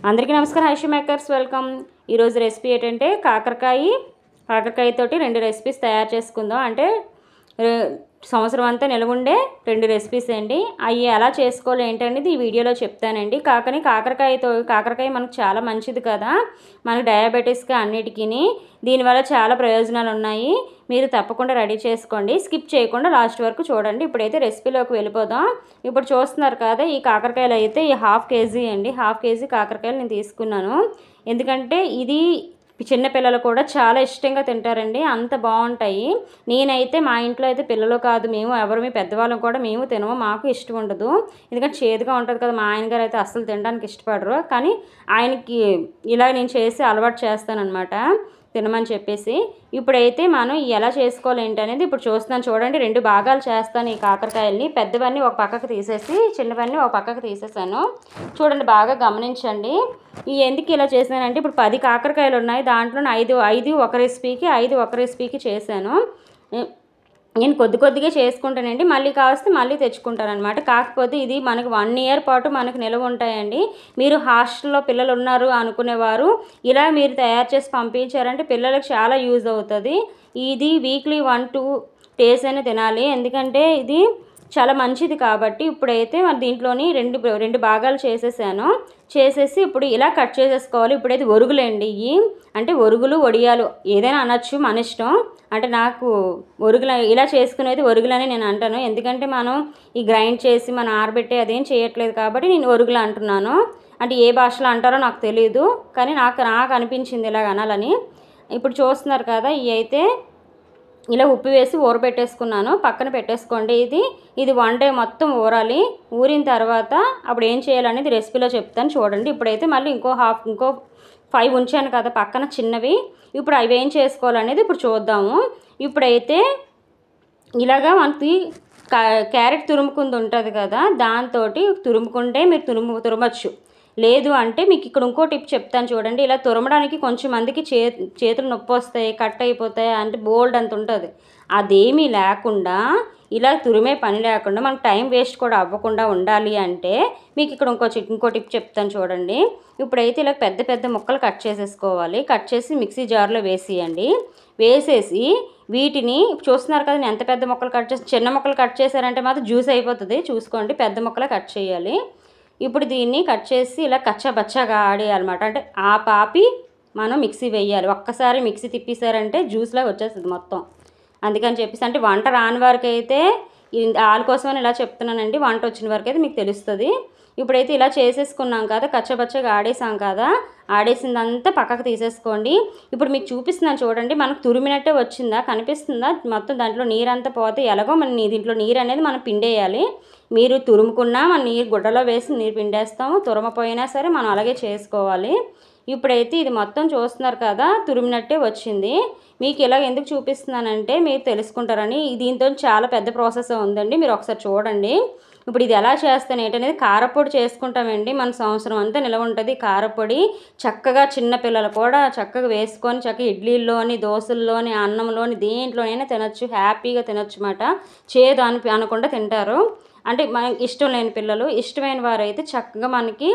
అందరికీ నమస్కారం. హైషి makers welcome. ఈరోజు రెసిపీ ఏంటంటే కాకరకాయతోటి 2 రెసిపీస్ తయారు చేసుకుందాం. అంటే సంవత్సరం అంతా నిలవ ఉండే 2 రెసిపీస్ అండి. అవి ఎలా చేసుకోవాలి ఏంటనేది ఈ వీడియోలో చెప్తానండి. కాకరకాయ మనకు చాలా మంచిది కదా, మనకు డయాబెటీస్కి అన్నిటికీ దీనివల్ల చాలా ప్రయోజనాలు ఉన్నాయి. మీరు తప్పకుండా రెడీ చేసుకోండి, స్కిప్ చేయకుండా లాస్ట్ వరకు చూడండి. ఇప్పుడైతే రెసిపీలోకి వెళ్ళిపోదాం. ఇప్పుడు చూస్తున్నారు కదా, ఈ కాకరకాయలు అయితే ఈ 1/2 కేజీ అండి. 1/2 కేజీ కాకరకాయలు నేను తీసుకున్నాను. ఎందుకంటే ఇది చిన్నపిల్లలు కూడా చాలా ఇష్టంగా తింటారండి, అంత బాగుంటాయి. నేనైతే మా ఇంట్లో అయితే పిల్లలు కాదు, మేము ఎవరు పెద్దవాళ్ళం కూడా మేము తినము, మాకు ఇష్టం ఉండదు. ఎందుకంటే చేదుగా ఉంటుంది కదా. మా ఆయన గారు అయితే అస్సలు తినడానికి ఇష్టపడరు, కానీ ఆయనకి ఇలా నేను చేసి అలవాటు చేస్తానన్నమాట, తినమని చెప్పేసి. ఇప్పుడైతే మనం ఎలా చేసుకోవాలి ఏంటనేది ఇప్పుడు చూస్తున్నాను. చూడండి, 2 భాగాలు చేస్తాను ఈ కాకరకాయలని. పెద్దవన్నీ ఒక పక్కకు తీసేసి చిన్నవన్నీ ఒక పక్కకు తీసేసాను. చూడండి, బాగా గమనించండి. ఎందుకు ఇలా చేశానంటే, ఇప్పుడు 10 కాకరకాయలు ఉన్నాయి, దాంట్లో 5 ఒక రెసిపీకి 5 ఒక రెసిపీకి చేశాను. నేను కొద్దిగా చేసుకుంటానండి, మళ్ళీ కావస్తే మళ్ళీ తెచ్చుకుంటాను అనమాట. కాకపోతే ఇది మనకు 1 ఇయర్ పాటు మనకు నిల్వ ఉంటాయండి. మీరు హాస్టల్లో పిల్లలు ఉన్నారు అనుకునేవారు ఇలా మీరు తయారు చేసి పంపించారంటే పిల్లలకు చాలా యూజ్ అవుతుంది. ఇది వీక్లీ 1-2 డేస్ అయినా తినాలి, ఎందుకంటే ఇది చాలా మంచిది కాబట్టి. ఇప్పుడైతే మరి దీంట్లోని 2 భాగాలు చేసేసి ఇప్పుడు ఇలా కట్ చేసేసుకోవాలి. ఇప్పుడైతే ఒరుగులండి ఇవి, అంటే ఒరుగులు వడియాలు ఏదైనా అనొచ్చు, మన ఇష్టం. అంటే నాకు ఒరుగులు ఇలా చేసుకునేది ఒరుగులని నేను అంటాను, ఎందుకంటే మనం ఈ గ్రైండ్ చేసి మనం ఆరబెట్టి అదేం చేయట్లేదు కాబట్టి నేను ఒరుగులు అంటున్నాను. అంటే ఏ భాషలో అంటారో నాకు తెలియదు, కానీ నాకు అనిపించింది ఇలాగ అనాలని. ఇప్పుడు చూస్తున్నారు కదా, ఇవి అయితే ఇలా ఉప్పు వేసి ఊరబెట్టేసుకున్నాను, పక్కన పెట్టేసుకోండి. ఇది 1 డే మొత్తం ఊరాలి. ఊరిన తర్వాత అప్పుడు ఏం చేయాలనేది రెసిపీలో చెప్తాను, చూడండి. ఇప్పుడైతే మళ్ళీ ఇంకో 5 ఉంచాను కదా పక్కన చిన్నవి. ఇప్పుడు అవి ఏం చేసుకోవాలనేది ఇప్పుడు చూద్దాము. ఇప్పుడైతే ఇలాగా మనకి క్యారెట్ తురుముకుంది ఉంటుంది కదా, దాంతో తురుముకుంటే మీరు తురమచ్చు. లేదు అంటే మీకు ఇక్కడ ఇంకో టిప్ చెప్తాను, చూడండి. ఇలా తురమడానికి కొంచెం మందికి చేతులు నొప్పి వస్తాయి, కట్ అయిపోతాయి, అంటే బోల్డ్ అంత ఉంటుంది. అదేమీ లేకుండా ఇలా తురిమే పని లేకుండా మనకు టైం వేస్ట్ కూడా అవ్వకుండా ఉండాలి అంటే మీకు ఇక్కడ ఇంకో టిప్ చెప్తాను, చూడండి. ఇప్పుడైతే ఇలా పెద్ద ముక్కలు కట్ చేసేసుకోవాలి. కట్ చేసి మిక్సీ జార్లో వేసేసి వీటిని చూస్తున్నారు కదా, నేను ఎంత పెద్ద ముక్కలు కట్ చేసి, చిన్న ముక్కలు కట్ చేశారంటే మాత్రం జ్యూస్ అయిపోతుంది, చూసుకోండి. పెద్ద ముక్కలు కట్ చేయాలి. ఇప్పుడు దీన్ని కట్ చేసి ఇలా కచ్చాబచ్చాగా ఆడేయాలన్నమాట. అంటే ఆపి మనం మిక్సీ వేయాలి. ఒక్కసారి మిక్సీ తిప్పేశారంటే జ్యూస్లాగా వచ్చేస్తుంది మొత్తం. అందుకని చెప్పేసి, అంటే వంట రాని వారికి అయితే వాళ్ళ కోసమని ఇలా చెప్తున్నానండి, వంట వచ్చిన వరకు అయితే మీకు తెలుస్తుంది. ఇప్పుడైతే ఇలా చేసేసుకున్నాం కదా, కచ్చబచ్చగా ఆడేసాం కదా, ఆడేసిందంతా పక్కకు తీసేసుకోండి. ఇప్పుడు మీకు చూపిస్తున్నాను, చూడండి. మనకు తురిమినట్టే వచ్చిందా, కనిపిస్తుందా? మొత్తం దాంట్లో నీరంతా పోతే ఎలాగో దీంట్లో నీరు అనేది మనం పిండేయాలి. మీరు తురుముకున్నా మన నీరు గుడ్డలో వేసి నీరు పిండేస్తాము, తురమపోయినా సరే మనం అలాగే చేసుకోవాలి. ఇప్పుడైతే ఇది మొత్తం చూస్తున్నారు కదా, తురిమినట్టే వచ్చింది. మీకు ఇలా ఎందుకు చూపిస్తున్నానంటే మీరు తెలుసుకుంటారని. దీంతో చాలా పెద్ద ప్రాసెస్ ఉందండి, మీరు ఒకసారి చూడండి. ఇప్పుడు ఇది ఎలా చేస్తాను ఏంటనేది, కారపొడి చేసుకుంటామండి, మన సంవత్సరం అంతా నిలవ ఉంటుంది. కారపొడి చక్కగా చిన్నపిల్లలు కూడా చక్కగా వేసుకొని చక్కగా ఇడ్లీల్లోని, దోశల్లోని, అన్నంలోని, దేంట్లోనైనా తినచ్చు, హ్యాపీగా తినచ్చు అన్నమాట. చేదు అనకుండా తింటారు. అంటే మనకి ఇష్టం లేని పిల్లలు, ఇష్టమైన వారు అయితే చక్కగా మనకి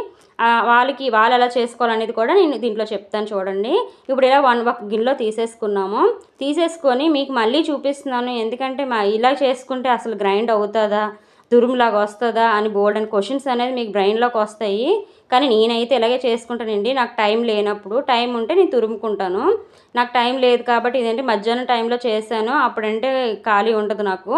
వాళ్ళు ఎలా చేసుకోవాలనేది కూడా నేను దీంట్లో చెప్తాను, చూడండి. ఇప్పుడు ఇలా ఒక గిన్నెలో తీసేసుకొని మీకు మళ్ళీ చూపిస్తున్నాను. ఎందుకంటే ఇలా చేసుకుంటే అసలు గ్రైండ్ అవుతుందా, తురుములాగా వస్తుందా అని బోల్డెన్ క్వశ్చన్స్ అనేది మీకు బ్రెయిన్లోకి వస్తాయి. కానీ నేనైతే ఇలాగే చేసుకుంటానండి. నాకు టైం లేనప్పుడు, టైం ఉంటే నేను తురుముకుంటాను. నాకు టైం లేదు కాబట్టి ఇదేంటి మధ్యాహ్నం టైంలో చేశాను, అప్పుడంటే ఖాళీ ఉండదు నాకు,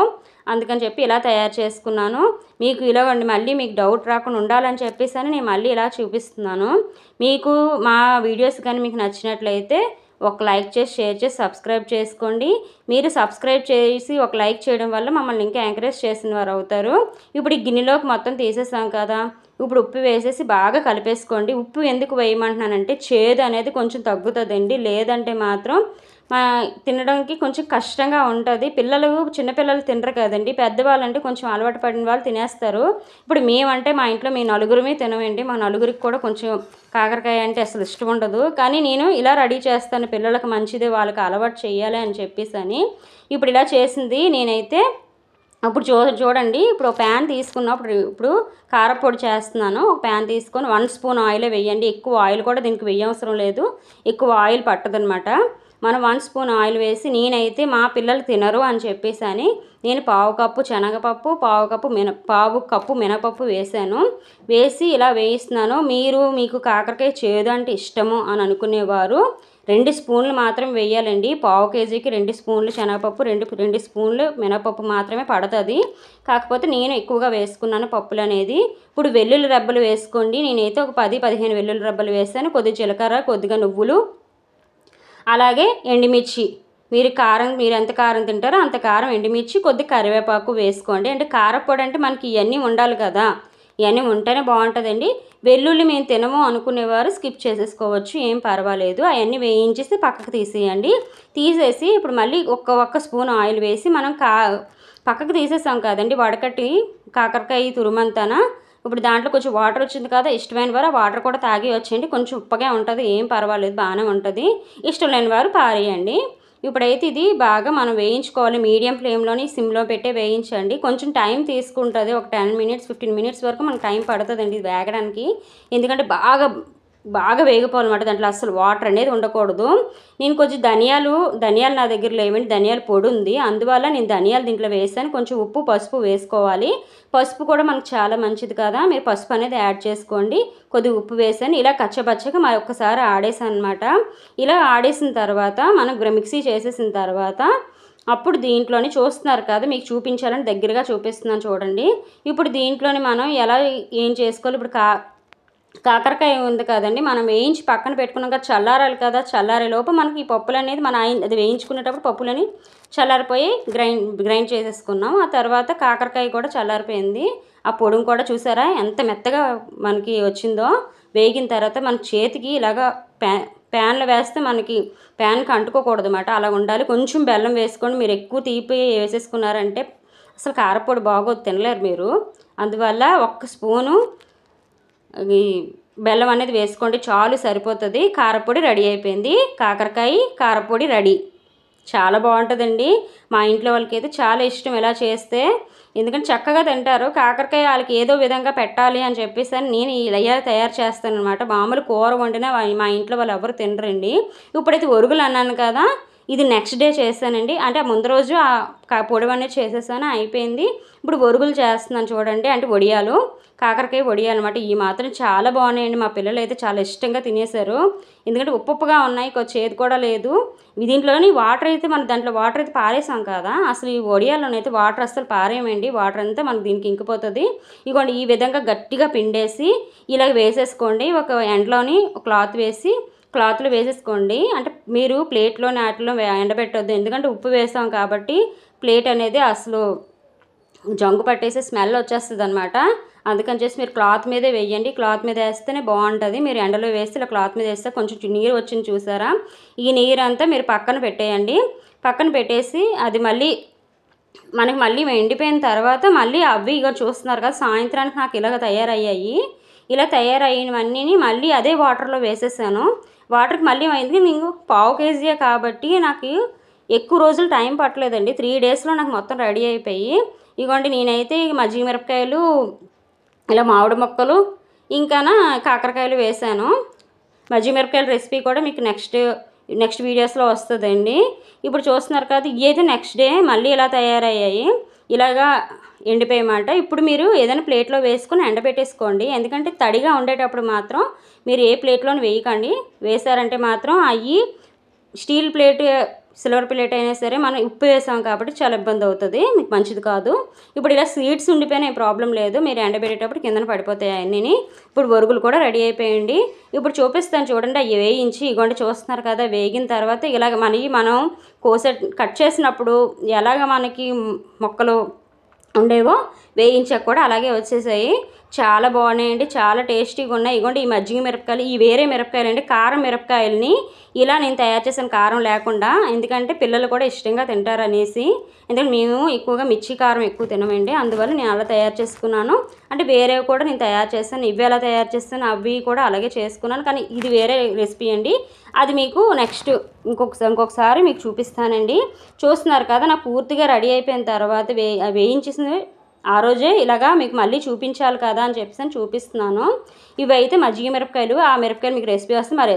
అందుకని చెప్పి ఇలా తయారు చేసుకున్నాను. మీకు ఇలాగండి, మళ్ళీ మీకు డౌట్ రాకుండా ఉండాలని చెప్పేసి నేను మళ్ళీ ఇలా చూపిస్తున్నాను. మీకు మా వీడియోస్ కానీ మీకు నచ్చినట్లయితే ఒక లైక్ చేసి, షేర్ చేసి, సబ్స్క్రైబ్ చేసుకోండి. మీరు సబ్స్క్రైబ్ చేసి ఒక లైక్ చేయడం వల్ల మమ్మల్ని ఇంకా ఎంకరేజ్ చేసిన వారు అవుతారు. ఇప్పుడు ఈ గిన్నెలోకి మొత్తం తీసేసాం కదా, ఇప్పుడు ఉప్పు వేసేసి బాగా కలిపేసుకోండి. ఉప్పు ఎందుకు వేయమంటున్నానంటే చేదు అనేది కొంచెం తగ్గుతుందండి, లేదంటే మాత్రం తినడానికి కొంచెం కష్టంగా ఉంటుంది. చిన్నపిల్లలు తినరు కదండి, పెద్దవాళ్ళు అంటే కొంచెం అలవాటు పడిన వాళ్ళు తినేస్తారు. ఇప్పుడు మేమంటే మా ఇంట్లో మేము నలుగురమే తినమండి, మా నలుగురికి కూడా కొంచెం కాకరకాయ అంటే అసలు ఇష్టం ఉండదు. కానీ నేను ఇలా రెడీ చేస్తాను, పిల్లలకు మంచిది, వాళ్ళకి అలవాటు చేయాలి అని చెప్పేసి. ఇప్పుడు ఇలా చేసింది నేనైతే అప్పుడు చూడండి, ఇప్పుడు ఒక ప్యాన్ తీసుకున్నప్పుడు ఇప్పుడు కారపొడి చేస్తున్నాను. ఒక ప్యాన్ తీసుకొని 1 స్పూన్ ఆయిలే వేయండి. ఎక్కువ ఆయిల్ కూడా దీనికి వేయవసరం లేదు, ఎక్కువ ఆయిల్ పట్టదనమాట. మనం 1 స్పూన్ ఆయిల్ వేసి, నేనైతే మా పిల్లలు తినరు అని చెప్పేసి నేను పావు కప్పు శనగపప్పు, పావు కప్పు మినపప్పు వేసాను. వేసి ఇలా వేయిస్తున్నాను. మీకు కాకరకాయ చేదు అంటే ఇష్టము అని అనుకునేవారు 2 స్పూన్లు మాత్రం వేయాలండి. పావు కేజీకి 2 స్పూన్లు శనగపప్పు, 2 స్పూన్లు మినపప్పు మాత్రమే పడుతుంది. కాకపోతే నేను ఎక్కువగా వేసుకున్నాను పప్పులు అనేది. ఇప్పుడు వెల్లుల్లి రెబ్బలు వేసుకోండి. నేనైతే ఒక 10-15 వెల్లుల్లి రెబ్బలు వేసాను. కొద్దిగా జీలకర్ర, కొద్దిగా నువ్వులు, అలాగే ఎండుమిర్చి. మీరు ఎంత కారం తింటారో అంత కారం ఎండుమిర్చి, కొద్దిగా కరివేపాకు వేసుకోండి. అంటే కారపొడి అంటే మనకి ఇవన్నీ ఉండాలి కదా, ఇవన్నీ ఉంటేనే బాగుంటుందండి. వెల్లుల్లి మేము తినము అనుకునేవారు స్కిప్ చేసేసుకోవచ్చు, ఏం పర్వాలేదు. అవన్నీ వేయించేసి పక్కకు తీసేయండి. తీసేసి ఇప్పుడు మళ్ళీ ఒక్క స్పూన్ ఆయిల్ వేసి మనం పక్కకు తీసేసాం కదండి వడకట్టి కాకరకాయ తురుమంతానా. ఇప్పుడు దాంట్లో కొంచెం వాటర్ వచ్చింది కదా, ఇష్టమైన వారు ఆ వాటర్ కూడా తాగి వచ్చేయండి. కొంచెం ఉప్పగా ఉంటుంది, ఏం పర్వాలేదు, బాగానే ఉంటుంది. ఇష్టం లేని వారు పారేయండి. ఇప్పుడైతే ఇది బాగా మనం వేయించుకోవాలి. మీడియం ఫ్లేమ్లోని సిమ్లో పెట్టే వేయించండి. కొంచెం టైం తీసుకుంటుంది, ఒక 10-15 మినిట్స్ వరకు మనకు టైం పడుతుందండి ఇది వేగడానికి. ఎందుకంటే బాగా వేగిపోవాలన్నమాట. దాంట్లో అసలు వాటర్ అనేది ఉండకూడదు. నేను కొంచెం ధనియాలు నా దగ్గర లేవండి, ధనియాల పొడి ఉంది, అందువల్ల నేను ధనియాలు దీంట్లో వేసాను. కొంచెం ఉప్పు, పసుపు వేసుకోవాలి. పసుపు కూడా మనకు చాలా మంచిది కదా, మీరు పసుపు అనేది యాడ్ చేసుకోండి. కొద్దిగా ఉప్పు వేసాను. ఇలా కచ్చపచ్చగా మరి ఒక్కసారి ఆడేసాను అనమాట. ఇలా ఆడేసిన తర్వాత మనం మిక్సీ చేసేసిన తర్వాత అప్పుడు దీంట్లోని చూస్తున్నారు కదా, మీకు చూపించాలని దగ్గరగా చూపిస్తున్నాను చూడండి. ఇప్పుడు దీంట్లోని మనం ఏం చేసుకోవాలి. ఇప్పుడు కాకరకాయ ఉంది కదండి, మనం వేయించి పక్కన పెట్టుకున్నాం కదా, చల్లారాలి కదా. చల్లారే లోపు మనకి ఈ పప్పులు అనేది అది వేయించుకునేటప్పుడు పప్పులని చల్లారిపోయి గ్రైండ్ చేసేసుకున్నాం. ఆ తర్వాత కాకరకాయ కూడా చల్లారిపోయింది. ఆ పొడుము కూడా చూసారా ఎంత మెత్తగా మనకి వచ్చిందో. వేగిన తర్వాత మన చేతికి ఇలాగా ప్యాన్లో వేస్తే మనకి ప్యాన్కి అంటుకోకూడదు అన్నమాట, అలా ఉండాలి. కొంచెం బెల్లం వేసుకోండి. మీరు ఎక్కువ తీపి వేసేసుకున్నారంటే అసలు కారపొడి బాగోదు, తినలేరు మీరు. అందువల్ల 1 స్పూను ఈ బెల్లం అనేది వేసుకోండి, చాలు, సరిపోతుంది. కారపొడి రెడీ అయిపోయింది. కారపొడి రెడీ. చాలా బాగుంటుందండి. మా ఇంట్లో వాళ్ళకైతే చాలా ఇష్టం ఇలా చేస్తే, ఎందుకంటే చక్కగా తింటారు. కాకరకాయ వాళ్ళకి ఏదో విధంగా పెట్టాలి అని చెప్పేసి నేను ఇలా తయారు చేస్తాను అనమాట. మామూలు కూర వండినా మా ఇంట్లో వాళ్ళు ఎవరు తినరండి. ఇప్పుడైతే ఒరుగులు అన్నాను కదా, ఇది నెక్స్ట్ డే చేశానండి. అంటే ముందు రోజు పొడి అనేది చేసేసాను, అయిపోయింది. ఇప్పుడు ఒరుగులు చేస్తున్నాను చూడండి, అంటే వడియాలు, కాకరకాయ వడియాలు అనమాట. ఈ మాత్రం చాలా బాగున్నాయండి. మా పిల్లలు అయితే చాలా ఇష్టంగా తినేశారు. ఎందుకంటే ఉప్పుగా ఉన్నాయి, కొంచెం చేదు కూడా లేదు. దీంట్లోని వాటర్ అయితే దాంట్లో వాటర్ అయితే పారేసాం కదా, అసలు ఈ వడియాల్లోనైతే వాటర్ అసలు పారేయమండి. వాటర్ అంతా మనకు దీనికి ఇంకిపోతుంది. ఇదిగోండి, ఈ విధంగా గట్టిగా పిండేసి ఇలా వేసేసుకోండి. ఒక ఎండలోని క్లాత్లో వేసేసుకోండి. అంటే మీరు ప్లేట్లోని వాటిలో ఎండబెట్టొద్దు, ఎందుకంటే ఉప్పు వేస్తాం కాబట్టి ప్లేట్ అనేది అసలు జంగు పట్టేసి స్మెల్ వచ్చేస్తుంది అనమాట. అందుకని చేసి మీరు క్లాత్ మీదే వేయండి. క్లాత్ మీద వేస్తేనే బాగుంటుంది. మీరు ఎండలో వేస్తే ఇలా క్లాత్ మీద వేస్తే కొంచెం నీరు వచ్చింది చూసారా, ఈ నీరు అంతా మీరు పక్కన పెట్టేయండి. పక్కన పెట్టేసి అది మళ్ళీ ఎండిపోయిన తర్వాత మళ్ళీ అవి ఇక చూస్తున్నారు కదా, సాయంత్రానికి నాకు ఇలాగ తయారయ్యాయి. ఇలా తయారయ్యినవన్నీ మళ్ళీ అదే వాటర్లో వేసేసాను. వాటర్కి మళ్ళీ అయింది. నేను పావు కేజీయే కాబట్టి నాకు ఎక్కువ రోజులు టైం పట్టలేదండి. 3 డేస్లో నాకు మొత్తం రెడీ అయిపోయి. ఇదిగోండి, నేనైతే మజ్జిగ మిరపకాయలు, ఇలా మామిడి మొక్కలు, ఇంకా కాకరకాయలు వేసాను. మజ్జిగ మిరపకాయల రెసిపీ కూడా మీకు నెక్స్ట్ వీడియోస్లో వస్తుందండి. ఇప్పుడు చూస్తున్నారు కదా, ఇవైతే నెక్స్ట్ డే మళ్ళీ ఇలా తయారయ్యాయి, ఇలాగా ఎండిపోయమాట. ఇప్పుడు మీరు ఏదైనా ప్లేట్లో వేసుకొని ఎండబెట్టేసుకోండి. ఎందుకంటే తడిగా ఉండేటప్పుడు మాత్రం మీరు ఏ ప్లేట్లోని వేయకండి. వేసారంటే మాత్రం అవి స్టీల్ ప్లేట్, సిల్వర్ ప్లేట్ అయినా సరే మనం ఉప్పు వేసాం కాబట్టి చాలా ఇబ్బంది అవుతుంది, మీకు మంచిది కాదు. ఇప్పుడు ఇలా స్వీట్స్ ఉండిపోయినా ప్రాబ్లం లేదు, మీరు ఎండబెట్టేటప్పుడు కిందన పడిపోతాయి అన్నీ. ఇప్పుడు ఒరుగులు కూడా రెడీ అయిపోయండి. ఇప్పుడు చూపిస్తాను చూడండి, అవి వేయించి ఇగోండి చూస్తున్నారు కదా, వేగిన తర్వాత ఇలాగ మనం కట్ చేసినప్పుడు ఎలాగ మనకి మొక్కలు ఉండేవో వేయించాక కూడా అలాగే వచ్చేసాయి. చాలా బాగున్నాయండి, చాలా టేస్టీగా ఉన్నాయి. ఇగోండి ఈ మజ్జిగ మిరపకాయలు, ఈ వేరే మిరపకాయలు అండి, కారం మిరపకాయలని ఇలా నేను తయారు చేశాను కారం లేకుండా. ఎందుకంటే పిల్లలు కూడా ఇష్టంగా తింటారనేసి. ఎందుకంటే మేము ఎక్కువగా మిర్చి కారం ఎక్కువ తినమండి, అందువల్ల నేను అలా తయారు చేసుకున్నాను. అంటే వేరేవి కూడా నేను తయారు చేస్తాను. ఇవి ఎలా తయారు చేస్తాను అవి కూడా అలాగే చేసుకున్నాను, కానీ ఇది వేరే రెసిపీ అండి. అది మీకు నెక్స్ట్ ఇంకొకసారి మీకు చూపిస్తానండి. చూస్తున్నారు కదా, నాకు పూర్తిగా రెడీ అయిపోయిన తర్వాత వేయించేసింది ఆ రోజే ఇలాగా మీకు మళ్ళీ చూపించాలి కదా అని చెప్పేసి చూపిస్తున్నాను. ఇవైతే మజ్జిగ మిరపకాయలు. ఆ మిరపకాయలు మీకు రెసిపీ వస్తే మరి